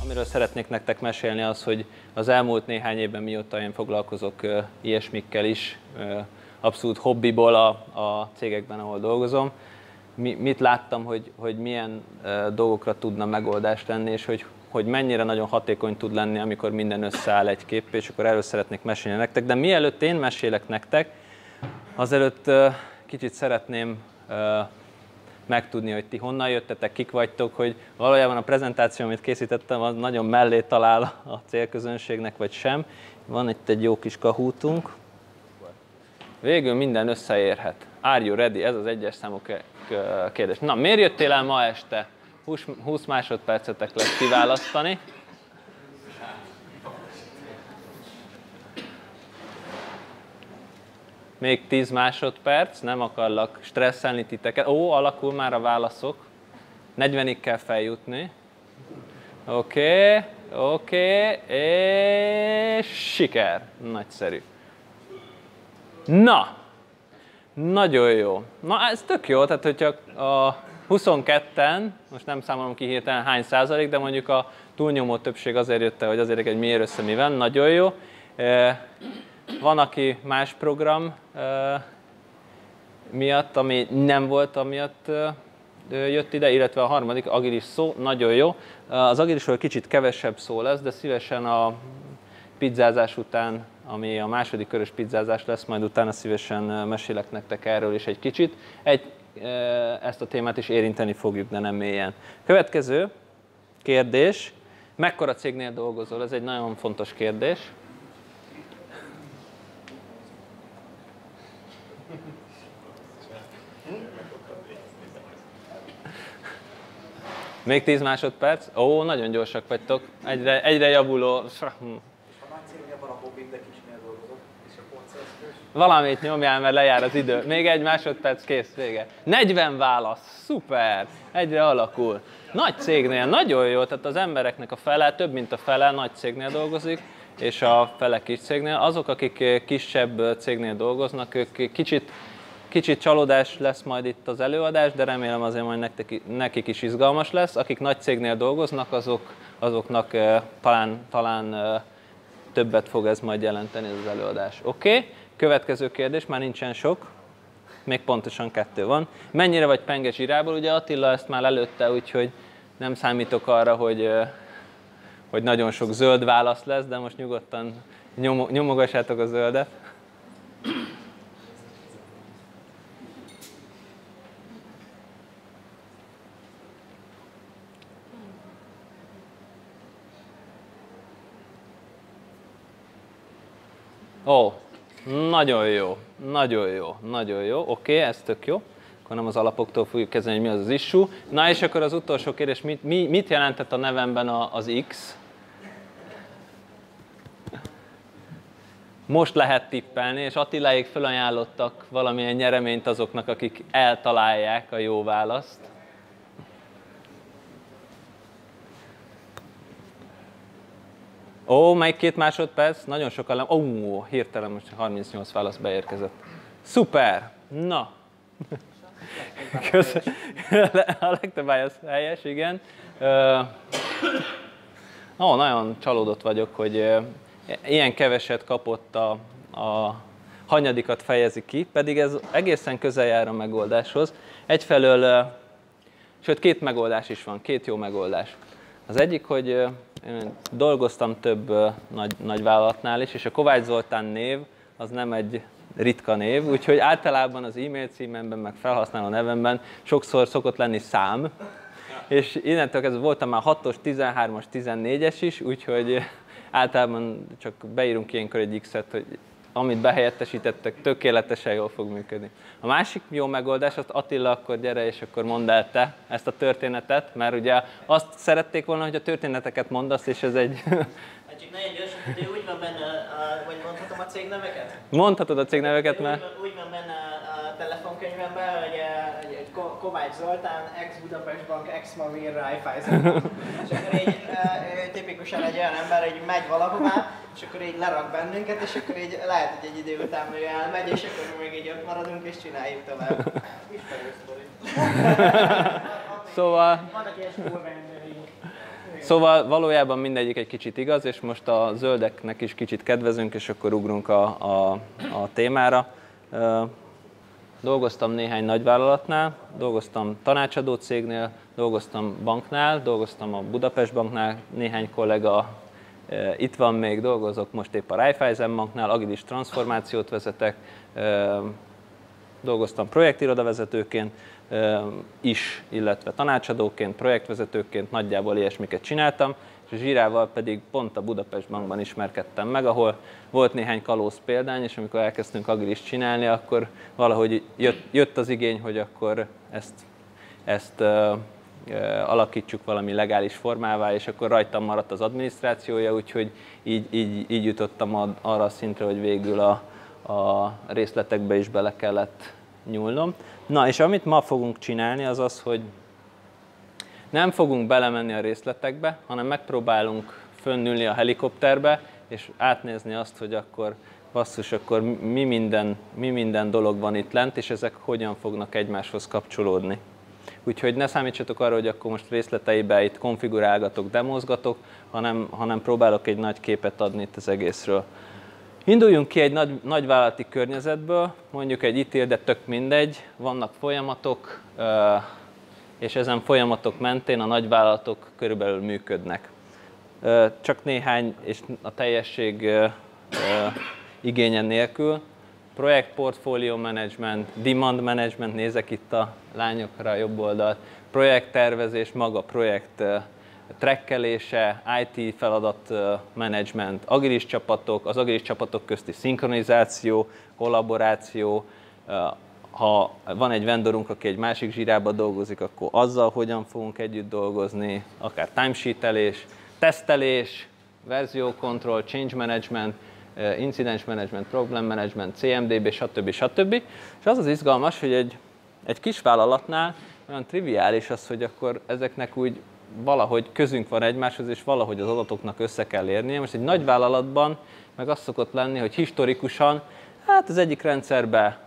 Amiről szeretnék nektek mesélni az, hogy az elmúlt néhány évben, mióta én foglalkozok ilyesmikkel is, abszolút hobbiból a cégekben, ahol dolgozom, mit láttam, hogy milyen dolgokra tudna megoldást lenni, és hogy mennyire nagyon hatékony tud lenni, amikor minden összeáll egy képpé, és akkor erről szeretnék mesélni nektek. De mielőtt én mesélek nektek, azelőtt kicsit szeretném megtudni, hogy ti honnan jöttetek, kik vagytok, hogy valójában a prezentáció, amit készítettem, az nagyon mellé talál a célközönségnek, vagy sem. Van itt egy jó kis kahútunk. Végül minden összeérhet. Are you ready? Ez az egyes számú kérdés. Na, miért jöttél el ma este? 20 másodpercetek lesz kiválasztani. Még 10 másodperc, nem akarlak stresszelni titeket. Ó, alakul már a válaszok. 40-ig kell feljutni. Oké, és siker. Nagyszerű. Na, nagyon jó. Na, ez tök jó, tehát hogyha a 22-en, most nem számolom ki hirtelen hány százalék, de mondjuk a túlnyomó többség azért jött el, hogy azért egy miért össze mi van, nagyon jó. Van, aki más program miatt, ami nem volt, amiatt jött ide, illetve a harmadik, agilis szó, nagyon jó. Az agilisról kicsit kevesebb szó lesz, de szívesen a pizzázás után, ami a második körös pizzázás lesz, majd utána szívesen mesélek nektek erről is egy kicsit. Ezt a témát is érinteni fogjuk, de nem mélyen. Következő kérdés. Mekkora cégnél dolgozol? Ez egy nagyon fontos kérdés. Még 10 másodperc. Ó, nagyon gyorsak vagytok. Egyre javuló. Valamit nyomjál, mert lejár az idő. Még egy másodperc, kész, vége. 40 válasz, szuper, egyre alakul. Nagy cégnél, nagyon jó, tehát az embereknek a fele, több mint a fele nagy cégnél dolgozik, és a fele kis cégnél. Azok, akik kisebb cégnél dolgoznak, ők kicsit csalódás lesz majd itt az előadás, de remélem azért majd nekik is izgalmas lesz. Akik nagy cégnél dolgoznak, azoknak talán többet fog ez majd jelenteni ez az előadás. Oké? Következő kérdés, már nincsen sok, még pontosan 2 van. Mennyire vagy penge zsirából? Ugye Attila ezt már előtte, úgyhogy nem számítok arra, hogy nagyon sok zöld válasz lesz, de most nyugodtan nyomogassátok a zöldet. Ó, nagyon jó, nagyon jó, nagyon jó. Oké, ez tök jó. Akkor nem az alapoktól fogjuk kezdeni, hogy mi az az issue. Na és akkor az utolsó kérdés, mit jelentett a nevemben az X? Most lehet tippelni, és Attiláék felajánlottak valamilyen nyereményt azoknak, akik eltalálják a jó választ. Ó, még 2 másodperc, nagyon sokan hirtelen most 38 válasz beérkezett. Szuper! Na! Köszönöm. A legtöbb válasz helyes, igen. Nagyon csalódott vagyok, hogy ilyen keveset kapott a hanyadikat fejezi ki, pedig ez egészen közel jár a megoldáshoz. Egyfelől, sőt 2 megoldás is van, 2 jó megoldás. Az egyik, hogy én dolgoztam több nagy vállalatnál is, és a Kovács Zoltán név az nem egy ritka név, úgyhogy általában az e-mail címemben, meg felhasználó nevemben sokszor szokott lenni szám, és innentől kezdve voltam már 6-os, 13-as, 14-es is, úgyhogy általában csak beírunk ilyenkor egy X-et, hogy amit behelyettesítettek, tökéletesen jól fog működni. A másik jó megoldás, azt Attila, akkor gyere és akkor mondd el te ezt a történetet, mert ugye azt szerették volna, hogy a történeteket mondasz, és ez egy... Csak nagyon gyorsan, hogy úgy van benne, vagy mondhatom a cégneveket? Mondhatod a cégneveket, mert... Úgy van benne a telefonkönyvemben, hogy Kovács Zoltán, ex-Budapest Bank, ex-Mavir Raiffeisen. És akkor így tipikusan egy olyan ember, hogy megy valahová, és akkor így lerak bennünket, és akkor így lehet, hogy egy idő után még elmegy, és akkor még így ott maradunk, és csináljuk tovább. Ismerő sztori. Szóval valójában mindegyik egy kicsit igaz, és most a zöldeknek is kicsit kedvezünk, és akkor ugrunk a témára. Dolgoztam néhány nagyvállalatnál, dolgoztam tanácsadó cégnél, dolgoztam banknál, dolgoztam a Budapest Banknál, néhány kollega itt van még, dolgozok most épp a Raiffeisen Banknál, agilis transformációt vezetek, dolgoztam projektirodavezetőként is, illetve tanácsadóként, projektvezetőként, nagyjából ilyesmiket csináltam, és a Zsírával pedig pont a Budapest Bankban ismerkedtem meg, ahol volt néhány kalóz példány, és amikor elkezdtünk agilist csinálni, akkor valahogy jött az igény, hogy akkor ezt alakítsuk valami legális formává, és akkor rajtam maradt az adminisztrációja, úgyhogy így jutottam arra a szintre, hogy végül a részletekbe is bele kellett nyúlnom. Na, és amit ma fogunk csinálni, az az, hogy nem fogunk belemenni a részletekbe, hanem megpróbálunk fönnülni a helikopterbe, és átnézni azt, hogy akkor basszus, akkor mi minden dolog van itt lent, és ezek hogyan fognak egymáshoz kapcsolódni. Úgyhogy ne számítsatok arra, hogy akkor most részleteibe itt konfigurálgatok, demozgatok, hanem próbálok egy nagy képet adni itt az egészről. Induljunk ki egy nagyvállalati környezetből, mondjuk egy ITIL, de tök mindegy, vannak folyamatok, és ezen folyamatok mentén a nagyvállalatok körülbelül működnek. Csak néhány, és a teljesség igényen nélkül. Projektportfólió management, demand management, nézek itt a lányokra a jobb oldalt, projekttervezés, maga projekt trekkelése, IT feladat management, agilis csapatok, az agilis csapatok közti szinkronizáció, kollaboráció, ha van egy vendorunk, aki egy másik zsírába dolgozik, akkor azzal hogyan fogunk együtt dolgozni, akár timesheetelés, tesztelés, verziókontroll, change management, incidence management, problem management, CMDB, stb. Stb. És az az izgalmas, hogy egy kis vállalatnál olyan triviális az, hogy akkor ezeknek úgy valahogy közünk van egymáshoz, és valahogy az adatoknak össze kell érnie. Most egy nagy vállalatban meg az szokott lenni, hogy historikusan, hát az egyik rendszerben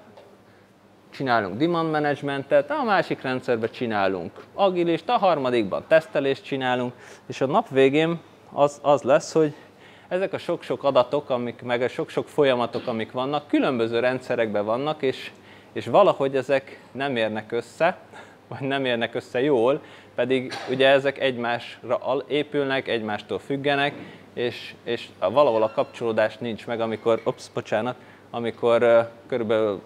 csinálunk demand managementet, a másik rendszerben csinálunk agilist, a harmadikban tesztelést csinálunk, és a nap végén az lesz, hogy ezek a sok-sok adatok, meg a sok-sok folyamatok, amik vannak, különböző rendszerekben vannak, és valahogy ezek nem érnek össze, vagy nem érnek össze jól, pedig ugye ezek egymásra épülnek, egymástól függenek, és valahol a kapcsolódás nincs meg, amikor körülbelül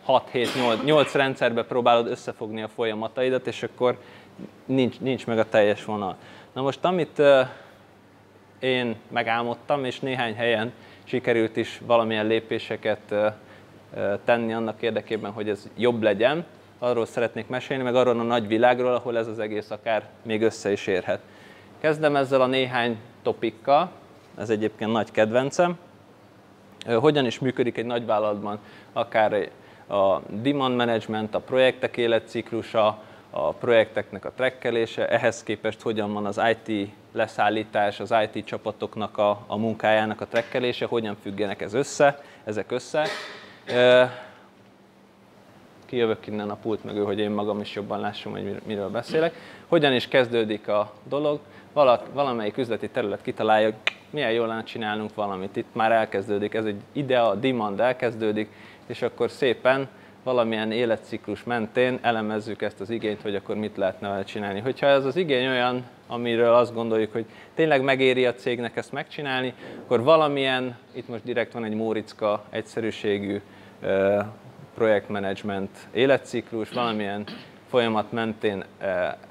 6-7-8 rendszerbe próbálod összefogni a folyamataidat, és akkor nincs meg a teljes vonal. Na most, amit én megálmodtam, és néhány helyen sikerült is valamilyen lépéseket tenni annak érdekében, hogy ez jobb legyen, arról szeretnék mesélni, meg arról a nagy világról, ahol ez az egész akár még össze is érhet. Kezdem ezzel a néhány topikkal, ez egyébként nagy kedvencem. Hogyan is működik egy nagyvállalatban akár a demand management, a projektek életciklusa, a projekteknek a trekkelése, ehhez képest hogyan van az IT leszállítás, az IT csapatoknak a munkájának a trekkelése, hogyan függenek ezek össze. Kijövök innen a pult mögül, hogy én magam is jobban lássam, hogy miről beszélek. Hogyan is kezdődik a dolog? Valamelyik üzleti terület kitalálja, hogy milyen jól lenne csinálnunk valamit. Itt már elkezdődik, ez egy idea, a demand elkezdődik, és akkor szépen valamilyen életciklus mentén elemezzük ezt az igényt, hogy akkor mit lehetne vele csinálni. Hogyha ez az igény olyan, amiről azt gondoljuk, hogy tényleg megéri a cégnek ezt megcsinálni, akkor valamilyen, itt most direkt van egy Móriczka egyszerűségű projektmenedzsment életciklus, valamilyen folyamat mentén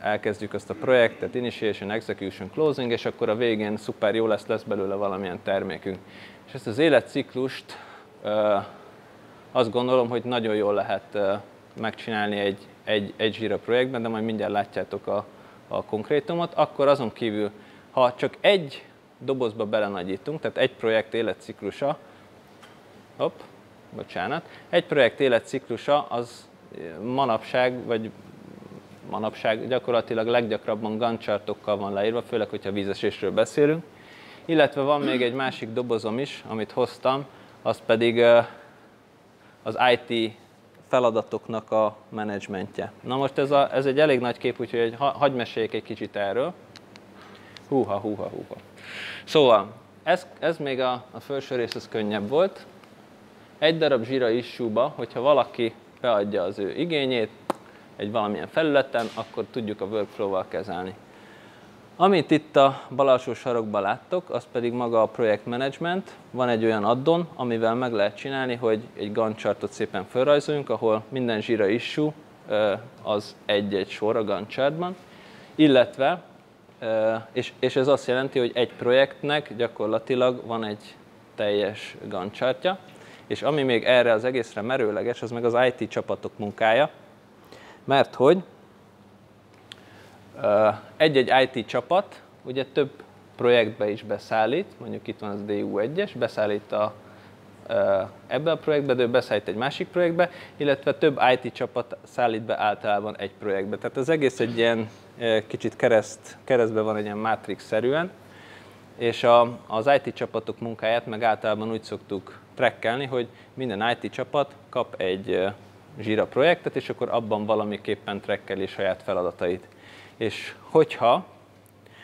elkezdjük azt a projektet, initiation, execution, closing, és akkor a végén szuper jó lesz belőle valamilyen termékünk. És ezt az életciklust azt gondolom, hogy nagyon jól lehet megcsinálni egy Jira projektben, de majd mindjárt látjátok a konkrétumot. Akkor azon kívül, ha csak egy dobozba belenagyítunk, tehát egy projekt életciklusa, egy projekt életciklusa az manapság gyakorlatilag leggyakrabban Gantt chartokkal van leírva, főleg, hogyha vízesésről beszélünk. Illetve van még egy másik dobozom is, amit hoztam, az pedig az IT feladatoknak a menedzsmentje. Na most ez egy elég nagy kép, úgyhogy hadd meséljek egy kicsit erről. Húha. Szóval, ez még a felső rész, az könnyebb volt. Egy darab Jira issue-ba, hogyha valaki beadja az ő igényét egy valamilyen felületen, akkor tudjuk a workflow-val kezelni. Amit itt a bal alsó sarokban láttok, az pedig maga a projektmenedzsment. Van egy olyan addon, amivel meg lehet csinálni, hogy egy Gantt chartot szépen felrajzoljunk, ahol minden Jira issue az egy-egy sor a Gantt chartban, illetve, és ez azt jelenti, hogy egy projektnek gyakorlatilag van egy teljes Gantt chartja, és ami még erre az egészre merőleges, az meg az IT csapatok munkája, mert hogy egy-egy IT csapat ugye több projektbe is beszállít, mondjuk itt van az DU1-es, beszállít ebbe a projektbe, de ő beszállít egy másik projektbe, illetve több IT csapat szállít be általában egy projektbe. Tehát az egész egy ilyen kicsit keresztbe van, egy ilyen mátrix-szerűen, és az IT csapatok munkáját meg általában úgy szoktuk trackelni, hogy minden IT csapat kap egy Jira projektet, és akkor abban valamiképpen trackeli saját feladatait. És hogyha,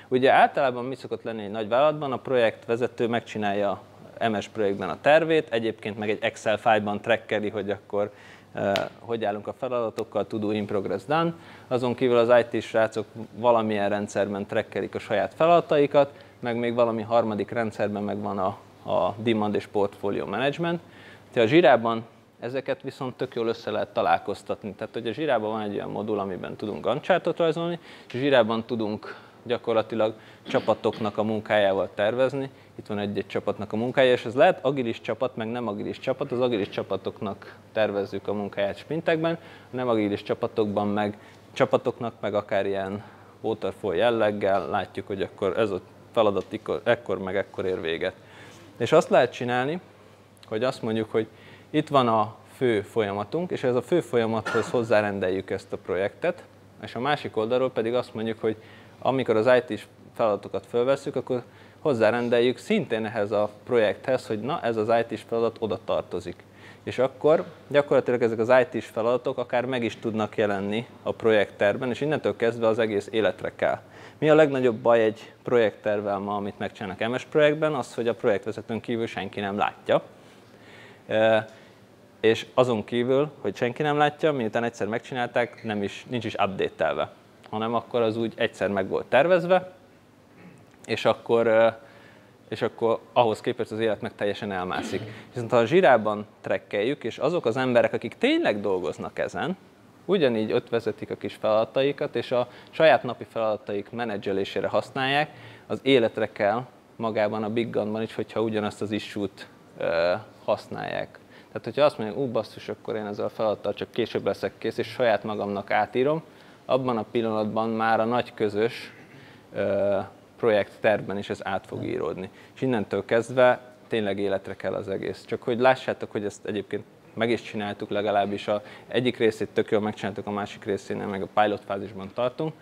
ugye általában mi szokott lenni egy nagy vállalatban, a projektvezető megcsinálja MS projektben a tervét, egyébként meg egy Excel fájlban trackeli, hogy akkor hogy állunk a feladatokkal, to do in progress done. Azon kívül az IT srácok valamilyen rendszerben trackelik a saját feladataikat, meg még valami harmadik rendszerben megvan a demand és portfolio management. A Jirában ezeket viszont tök jól össze lehet találkoztatni. Tehát, hogy a Jirában van egy olyan modul, amiben tudunk Gantt chartot rajzolni, és a Jirában tudunk gyakorlatilag csapatoknak a munkájával tervezni. Itt van egy-egy csapatnak a munkája, és ez lehet agilis csapat, meg nem agilis csapat. Az agilis csapatoknak tervezzük a munkáját sprintekben, a nem agilis csapatoknak meg akár ilyen waterfall jelleggel látjuk, hogy akkor ez a feladat ekkor meg ekkor ér véget. És azt lehet csinálni, hogy azt mondjuk, hogy itt van a fő folyamatunk, és ez a fő folyamathoz hozzárendeljük ezt a projektet, és a másik oldalról pedig azt mondjuk, hogy amikor az IT-s feladatokat fölvesszük, akkor hozzárendeljük szintén ehhez a projekthez, hogy na, ez az IT-s feladat oda tartozik. És akkor gyakorlatilag ezek az IT-s feladatok akár meg is tudnak jelenni a projekttervben, és innentől kezdve az egész életre kell. Mi a legnagyobb baj egy projekttervvel ma, amit megcsinálnak MS projektben, az, hogy a projektvezetőn kívül senki nem látja. És azon kívül, hogy senki nem látja, miután egyszer megcsinálták, nincs is update-telve, hanem akkor az úgy egyszer meg volt tervezve, és akkor ahhoz képest az élet meg teljesen elmászik. Viszont ha a Jirában trackeljük, és azok az emberek, akik tényleg dolgoznak ezen, ugyanígy ott vezetik a kis feladataikat, és a saját napi feladataik menedzselésére használják, az életre kell magában a Big Gunban is, hogyha ugyanazt az issue-t használják. Tehát, hogyha azt mondják, basszus, akkor én ezzel a feladattal csak később leszek kész, és saját magamnak átírom, abban a pillanatban már a nagy közös projekttervben is ez át fog íródni. És innentől kezdve tényleg életre kell az egész. Csak hogy lássátok, hogy ezt egyébként meg is csináltuk, legalábbis az egyik részét tök jól megcsináltuk, a másik részénél meg a pilot fázisban tartunk.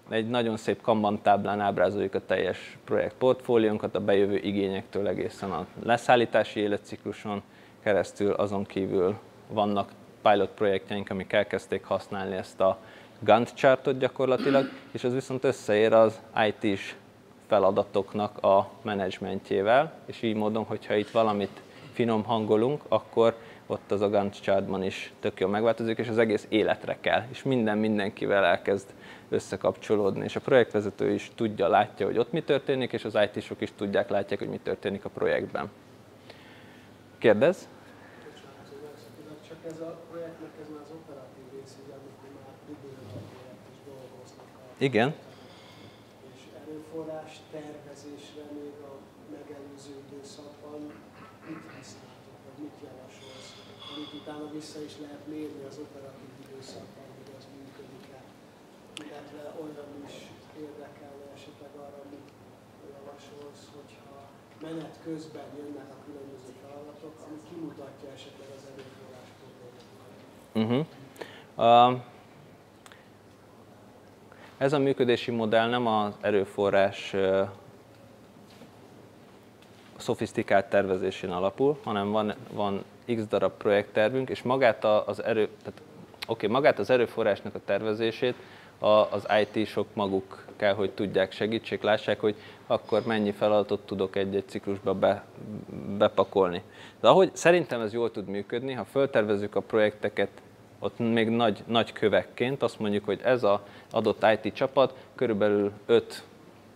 Egy nagyon szép Kanban táblán ábrázoljuk a teljes projektportfóliónkat, a bejövő igényektől egészen a leszállítási életcikluson keresztül, azon kívül vannak pilot projektjeink, amik elkezdték használni ezt a Gantt chartot gyakorlatilag, és az viszont összeér az IT-s feladatoknak a menedzsmentjével, és így módon, hogyha itt valamit finom hangolunk, akkor ott az a Gantt chartban is tök jól megváltozik, és az egész életre kell, és mindenkivel elkezd összekapcsolódni, és a projektvezető is tudja, látja, hogy ott mi történik, és az IT-sok is tudják, látják, hogy mi történik a projektben. Kérdez? Csak ez a projektnek ez már az operatív rész, ugye, amikor már időnapját is dolgoznak. Igen. És erőforrás tervezésre még a megelőző időszakban mit használtok, vagy mit javasolsz, amit utána vissza is lehet mérni az operatív időszakban, hogy az működik-e. Illetve olyan is érdekelne esetleg arra, mit javasolsz, hogyha menet közben jönnek a különböző feladatok, ami kimutatja esetleg az erőforrás problémát. Ez a működési modell nem az erőforrás szofisztikált tervezésén alapul, hanem van x darab projekttervünk, és magát az erőforrásnak a tervezését az IT-sok maguk kell, hogy tudják, segítsék, lássák, hogy akkor mennyi feladatot tudok egy-egy ciklusba bepakolni. De ahogy szerintem ez jól tud működni, ha föltervezzük a projekteket ott még nagy kövekként, azt mondjuk, hogy ez az adott IT csapat körülbelül 5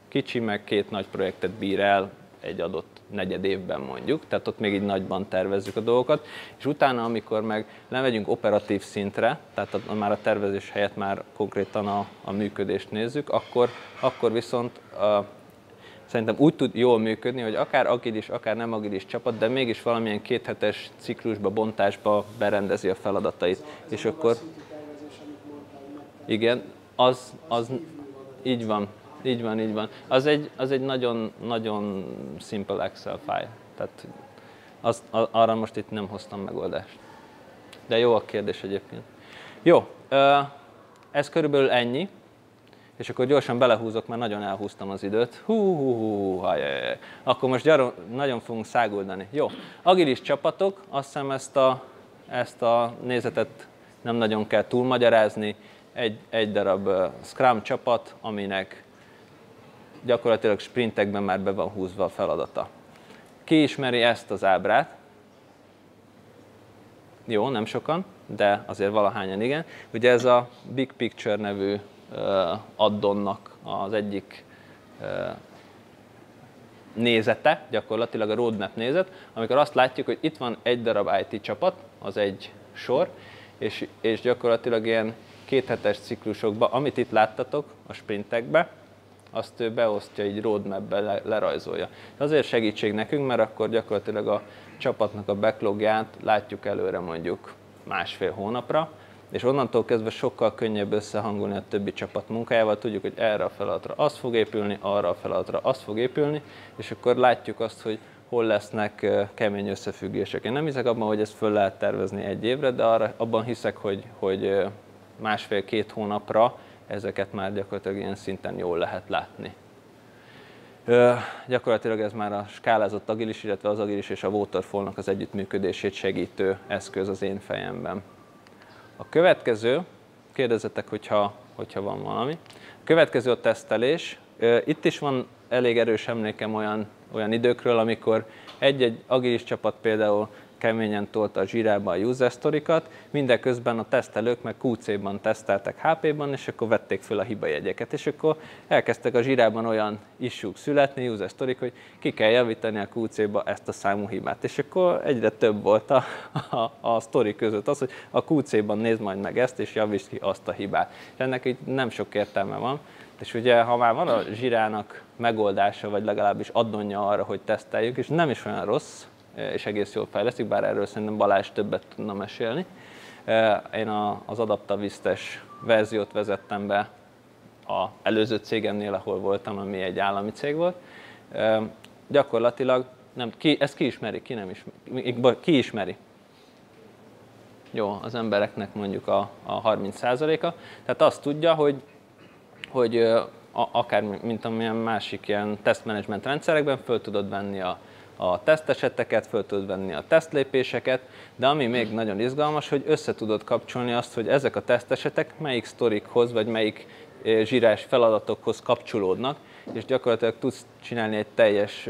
kicsi, meg 2 nagy projektet bír el egy adott negyed évben mondjuk, tehát ott még így nagyban tervezzük a dolgokat, és utána, amikor meg lemegyünk operatív szintre, tehát már a tervezés helyett már konkrétan a működést nézzük, akkor viszont szerintem úgy tud jól működni, hogy akár agilis, akár nem agilis csapat, de mégis valamilyen 2 hetes ciklusba, bontásba berendezi a feladatait. És akkor igen, az így van. Így van. Az egy nagyon simple Excel file. Tehát arra most itt nem hoztam megoldást. De jó a kérdés egyébként. Jó, ez körülbelül ennyi. És akkor gyorsan belehúzok, mert nagyon elhúztam az időt. Ajajaj. Akkor most nagyon fogunk száguldani. Jó, agilis csapatok, azt hiszem ezt a nézetet nem nagyon kell túlmagyarázni. Egy darab Scrum csapat, aminek gyakorlatilag sprintekben már be van húzva a feladata. Ki ismeri ezt az ábrát? Jó, nem sokan, de azért valahányan igen. Ugye ez a Big Picture nevű addonnak az egyik nézete, gyakorlatilag a roadmap nézet, amikor azt látjuk, hogy itt van egy darab IT csapat, az egy sor, és gyakorlatilag ilyen 2 hetes ciklusokban, amit itt láttatok a sprintekbe, azt ő beosztja, így roadmapbe lerajzolja. Azért segítség nekünk, mert akkor gyakorlatilag a csapatnak a backlogját látjuk előre mondjuk 1,5 hónapra, és onnantól kezdve sokkal könnyebb összehangolni a többi csapat munkájával, tudjuk, hogy erre a feladatra az fog épülni, arra a feladatra az fog épülni, és akkor látjuk azt, hogy hol lesznek kemény összefüggések. Én nem hiszek abban, hogy ezt föl lehet tervezni egy évre, de abban hiszek, hogy 1,5-2 hónapra ezeket már gyakorlatilag ilyen szinten jól lehet látni. Gyakorlatilag ez már a skálázott agilis, illetve az agilis és a waterfallnak az együttműködését segítő eszköz az én fejemben. A következő, kérdezzetek, hogyha van valami. A következő a tesztelés. Itt is van elég erős emlékem olyan időkről, amikor egy-egy agilis csapat például keményen tolta a Jira-ba a user story-kat, mindeközben a tesztelők meg QC-ban teszteltek HP-ban, és akkor vették föl a hibajegyeket, és akkor elkezdtek a Jira-ban olyan issue-k születni, user story-k, hogy ki kell javítani a QC-ba ezt a számú hibát. És akkor egyre több volt a sztori között az, hogy a QC-ban nézd majd meg ezt, és javítsd ki azt a hibát. És ennek így nem sok értelme van. És ugye, ha már van a Jira-nak megoldása, vagy legalábbis addonja arra, hogy teszteljük, és nem is olyan rossz, és egész jól fejleszik, bár erről szerintem Balázs többet tudna mesélni. Én az AdaptaVista-es verziót vezettem be az előző cégemnél, ahol voltam, ami egy állami cég volt. Gyakorlatilag, ezt ki ismeri, ki nem ismeri? Ki ismeri? Jó, az embereknek mondjuk a 30%-a. Tehát azt tudja, hogy akár mint amilyen másik ilyen tesztmenedzsment rendszerekben föl tudod venni a teszteseteket, föl tudod venni a tesztlépéseket, de ami még nagyon izgalmas, hogy össze tudod kapcsolni azt, hogy ezek a tesztesetek melyik sztorikhoz, vagy melyik zsírás feladatokhoz kapcsolódnak, és gyakorlatilag tudsz csinálni egy teljes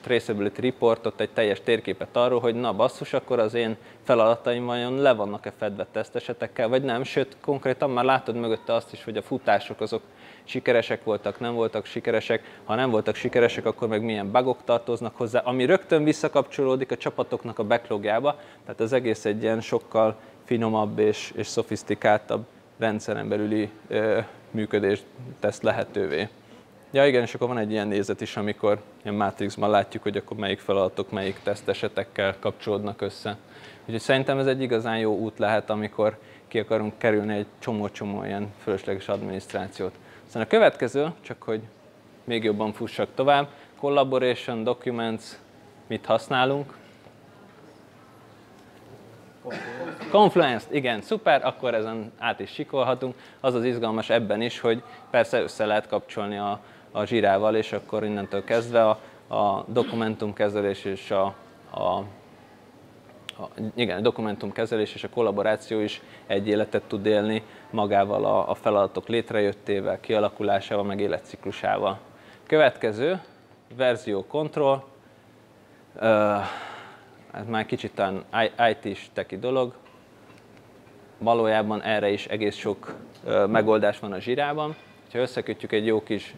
traceability reportot, egy teljes térképet arról, hogy na basszus, akkor az én feladataim vajon le vannak-e fedve tesztesetekkel, vagy nem, sőt, konkrétan már látod mögötte azt is, hogy a futások azok sikeresek voltak, nem voltak sikeresek, ha nem voltak sikeresek, akkor meg milyen bugok tartoznak hozzá, ami rögtön visszakapcsolódik a csapatoknak a backlogjába, tehát az egész egy ilyen sokkal finomabb és szofisztikáltabb rendszeren belüli működést tesz lehetővé. Ja igen, és akkor van egy ilyen nézet is, amikor ilyen Matrixban látjuk, hogy akkor melyik feladatok, melyik tesztesetekkel kapcsolódnak össze. Úgyhogy szerintem ez egy igazán jó út lehet, amikor ki akarunk kerülni egy csomó-csomó ilyen fölösleges adminisztrációt. Aztán a következő, csak hogy még jobban fussak tovább, Collaboration, Documents, mit használunk? Confluence, igen, szuper, akkor ezen át is sikolhatunk. Az az izgalmas ebben is, hogy persze össze lehet kapcsolni a Jira-val, és akkor innentől kezdve a dokumentumkezelés és a dokumentumkezelés és a kollaboráció is egy életet tud élni magával a feladatok létrejöttével, kialakulásával, meg életciklusával. Következő, verzió control. Ez már kicsit IT-s teki dolog. Valójában erre is egész sok megoldás van a Jira-ban. Ha összekötjük egy jó kis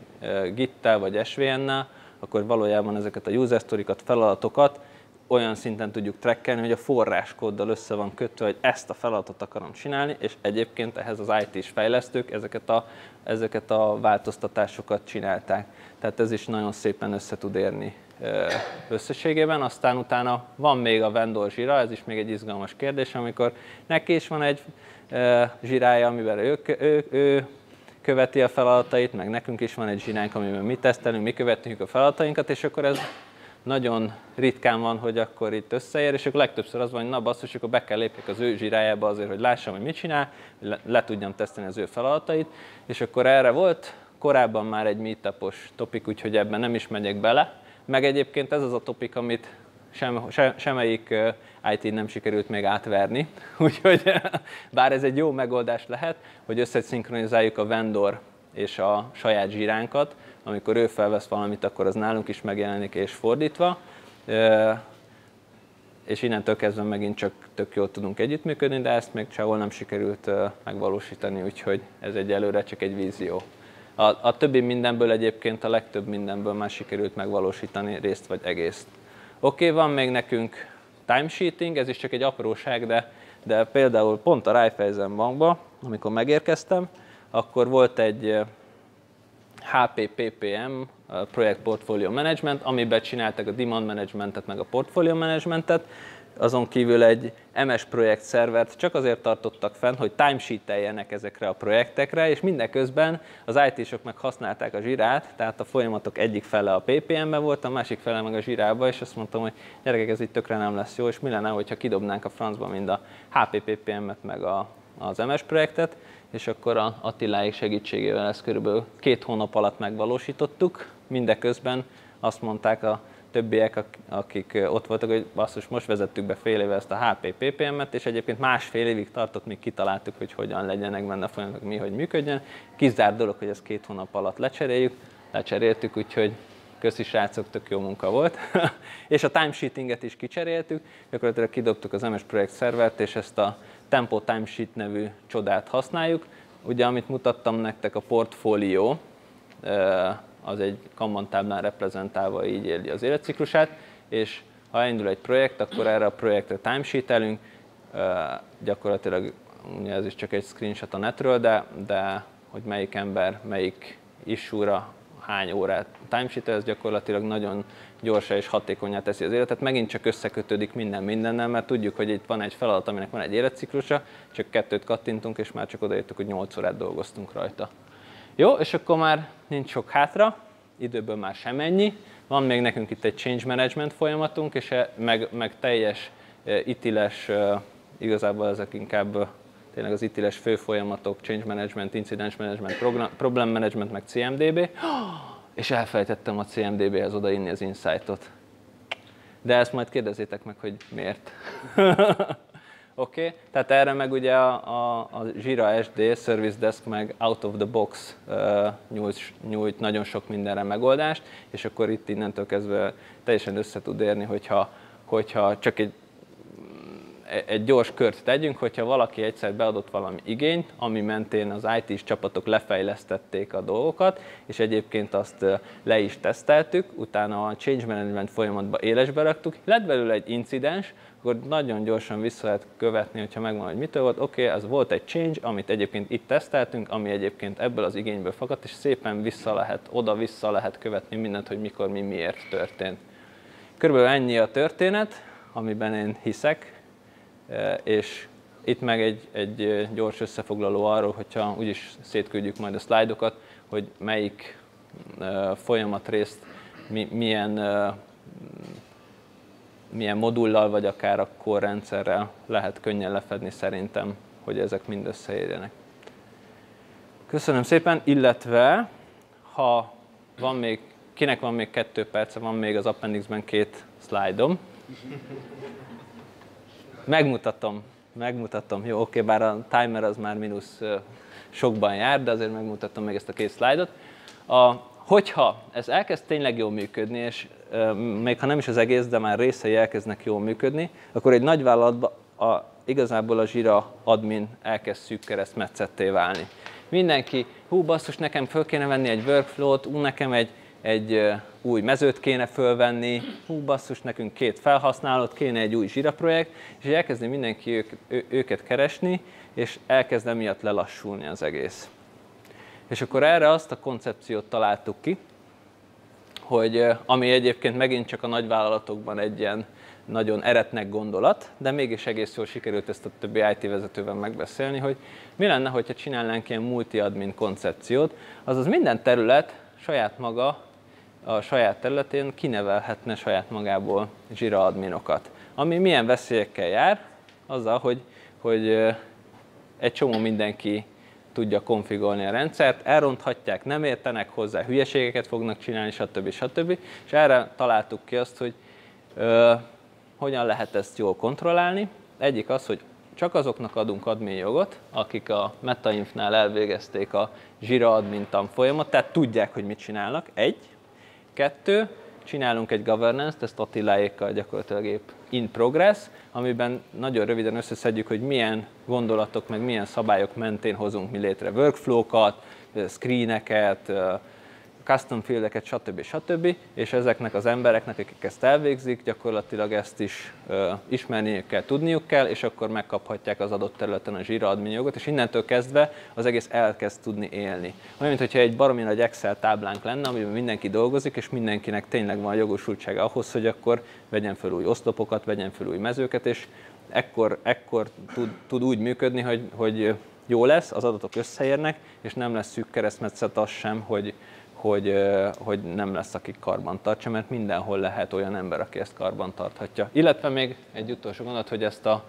Git-tel vagy SVN-nel, akkor valójában ezeket a user story-kat, feladatokat olyan szinten tudjuk trackelni, hogy a forráskóddal össze van kötve, hogy ezt a feladatot akarom csinálni, és egyébként ehhez az IT-s fejlesztők ezeket a változtatásokat csinálták. Tehát ez is nagyon szépen össze tud érni összességében. Aztán utána van még a vendor Jira, ez is még egy izgalmas kérdés, amikor neki is van egy Jirája, amivel ő követi a feladatait, meg nekünk is van egy Jiránk, amiben mi tesztelünk, mi követjük a feladatainkat, és akkor ez nagyon ritkán van, hogy akkor itt összeér, és akkor legtöbbször az van, hogy na basszus, akkor be kell lépjek az ő Jirájába azért, hogy lássam, hogy mit csinál, le tudjam tesztelni az ő feladatait, és akkor erre volt korábban már egy meetupos topik, úgyhogy ebben nem is megyek bele, meg egyébként ez az a topik, amit semmelyik IT nem sikerült még átverni, úgyhogy bár ez egy jó megoldás lehet, hogy összeszinkronizáljuk a vendor és a saját Jiránkat, amikor ő felvesz valamit, akkor az nálunk is megjelenik, és fordítva, és innentől kezdve megint csak tök jól tudunk együttműködni, de ezt még sehol nem sikerült megvalósítani, úgyhogy ez egyelőre csak egy vízió. A többi mindenből egyébként, a legtöbb mindenből már sikerült megvalósítani részt vagy egészt. Oké, van még nekünk timesheeting, ez is csak egy apróság, de például pont a Raiffeisen bankban, amikor megérkeztem, akkor volt egy HPPPM, Project Portfolio Management, amiben csináltak a Demand Managementet, meg a Portfolio Managementet, azon kívül egy MS projekt szervert csak azért tartottak fenn, hogy timesheet-eljenek ezekre a projektekre, és mindeközben az IT-sok meg használták a Jirát, tehát a folyamatok egyik fele a PPM-ben volt, a másik fele meg a Jirába, és azt mondtam, hogy gyerekek, ez itt tökre nem lesz jó, és mi lenne, hogyha kidobnánk a francba mind a HPPPM-et, meg az MS projektet, és akkor a Attiláik segítségével ezt körülbelül 2 hónap alatt megvalósítottuk, mindeközben azt mondták a többiek, akik ott voltak, hogy basszus, most vezettük be fél éve ezt a HPPPM-et, és egyébként másfél évig tartott, míg kitaláltuk, hogy hogyan legyenek benne folyamatok, mi, hogy működjön. Kizárt dolog, hogy ezt 2 hónap alatt lecseréltük, úgyhogy köszi srácok, tök jó munka volt. És a timesheetinget is kicseréltük, gyakorlatilag kidobtuk az MS projekt szervert, és ezt a Tempo Timesheet nevű csodát használjuk. Ugye, amit mutattam nektek, a portfólió, az egy Kanban táblán reprezentálva így éli az életciklusát, és ha elindul egy projekt, akkor erre a projektre timesheetelünk, gyakorlatilag ugye ez is csak egy screenshot a netről, de hogy melyik ember, melyik issue-ra hány órát timesheetel, ez gyakorlatilag nagyon gyorsan és hatékonnyá teszi az életet. Megint csak összekötődik mindennel, mert tudjuk, hogy itt van egy feladat, aminek van egy életciklusa, csak 2 kattintunk, és már csak odaértük, hogy 8 órát dolgoztunk rajta. Jó, és akkor már nincs sok hátra, időből már semennyi. Van még nekünk itt egy change management folyamatunk, és meg teljes itiles, igazából ezek inkább tényleg az itiles fő folyamatok, change management, incident management, problem management, meg CMDB. És elfelejtettem a CMDB-hez odaírni az insightot. De ezt majd kérdezzétek meg, hogy miért. Oké, tehát erre meg ugye a Jira SD, Service Desk meg Out of the Box nyújt nagyon sok mindenre megoldást, és akkor itt innentől kezdve teljesen össze tud érni, hogyha csak egy gyors kört tegyünk, hogyha valaki egyszer beadott valami igényt, ami mentén az IT-s csapatok lefejlesztették a dolgokat, és egyébként azt le is teszteltük, utána a change management folyamatba élesbe raktuk, lett belőle egy incidens, akkor nagyon gyorsan vissza lehet követni, hogyha megvan, hogy mitől volt. Oké, az volt egy change, amit egyébként itt teszteltünk, ami egyébként ebből az igényből fakadt, és szépen oda-vissza lehet követni mindent, hogy mikor, mi, miért történt. Körülbelül ennyi a történet, amiben én hiszek, és itt meg egy gyors összefoglaló arról, hogyha úgyis szétküldjük majd a szlájdokat, hogy melyik folyamatrészt milyen modullal, vagy akár a core rendszerrel lehet könnyen lefedni szerintem, hogy ezek mind összeérjenek. Köszönöm szépen, illetve ha van még kinek van még 2 perce, van még az appendixben 2 szlájdom. Megmutatom. Jó, oké, bár a timer az már mínusz sokban jár, de azért megmutatom még ezt a 2 szlájdot. Hogyha ez elkezd tényleg jól működni, és még ha nem is az egész, de már részei elkezdnek jól működni, akkor egy nagyvállalatban igazából a Jira admin elkezd szűk keresztmetszetté válni. Mindenki, basszus, nekem föl kéne venni egy workflow-t, nekem egy új mezőt kéne fölvenni, basszus, nekünk 2 felhasználót, kéne egy új Jira projekt, és elkezdi mindenki őket keresni, és elkezd emiatt lelassulni az egész. És akkor erre azt a koncepciót találtuk ki, hogy ami egyébként megint csak a nagyvállalatokban egy ilyen nagyon eretnek gondolat, de mégis egész jól sikerült ezt a többi IT vezetővel megbeszélni, hogy mi lenne, hogyha csinálnánk ilyen multi-admin koncepciót, azaz minden terület saját maga a saját területén kinevelhetne saját magából Jira adminokat. Ami milyen veszélyekkel jár, azzal, hogy egy csomó mindenki tudja konfigolni a rendszert, elronthatják, nem értenek hozzá, hülyeségeket fognak csinálni, stb. És erre találtuk ki azt, hogy hogyan lehet ezt jól kontrollálni. Egyik az, hogy csak azoknak adunk admin jogot, akik a MetaInfnál elvégezték a Jira admin tanfolyamot, tehát tudják, hogy mit csinálnak. 1. 2. Csinálunk egy governance-t, ezt Attiláékkal gyakorlatilag épp in progress, amiben nagyon röviden összeszedjük, hogy milyen gondolatok, meg milyen szabályok mentén hozunk mi létre workflow-kat, screeneket, custom fieldeket, stb. És ezeknek az embereknek, akik ezt elvégzik, gyakorlatilag ezt is ismerniük kell, tudniuk kell, és akkor megkaphatják az adott területen a Jira admin jogot, és innentől kezdve az egész elkezd tudni élni. Olyan, mintha egy baromi nagy Excel táblánk lenne, amiben mindenki dolgozik, és mindenkinek tényleg van jogosultsága ahhoz, hogy akkor vegyen fel új oszlopokat, vegyen fel új mezőket, és ekkor tud úgy működni, hogy jó lesz, az adatok összeérnek, és nem lesz szűk keresztmetszet az sem, hogy nem lesz, aki karban tartsa, mert mindenhol lehet olyan ember, aki ezt karban tarthatja. Illetve még egy utolsó gondolat, hogy ezt a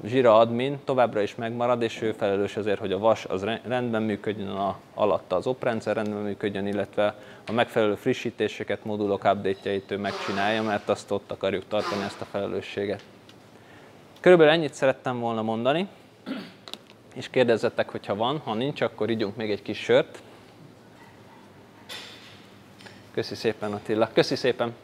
Jira admin továbbra is megmarad, és ő felelős azért, hogy a vas az rendben működjön, alatta az oprendszer rendben működjön, illetve a megfelelő frissítéseket, modulok update-jeit ő megcsinálja, mert azt ott akarjuk tartani, ezt a felelősséget. Körülbelül ennyit szerettem volna mondani, és kérdezzetek, hogyha van, ha nincs, akkor ígyunk még egy kis sört. Köszi szépen, Attila. Köszi szépen!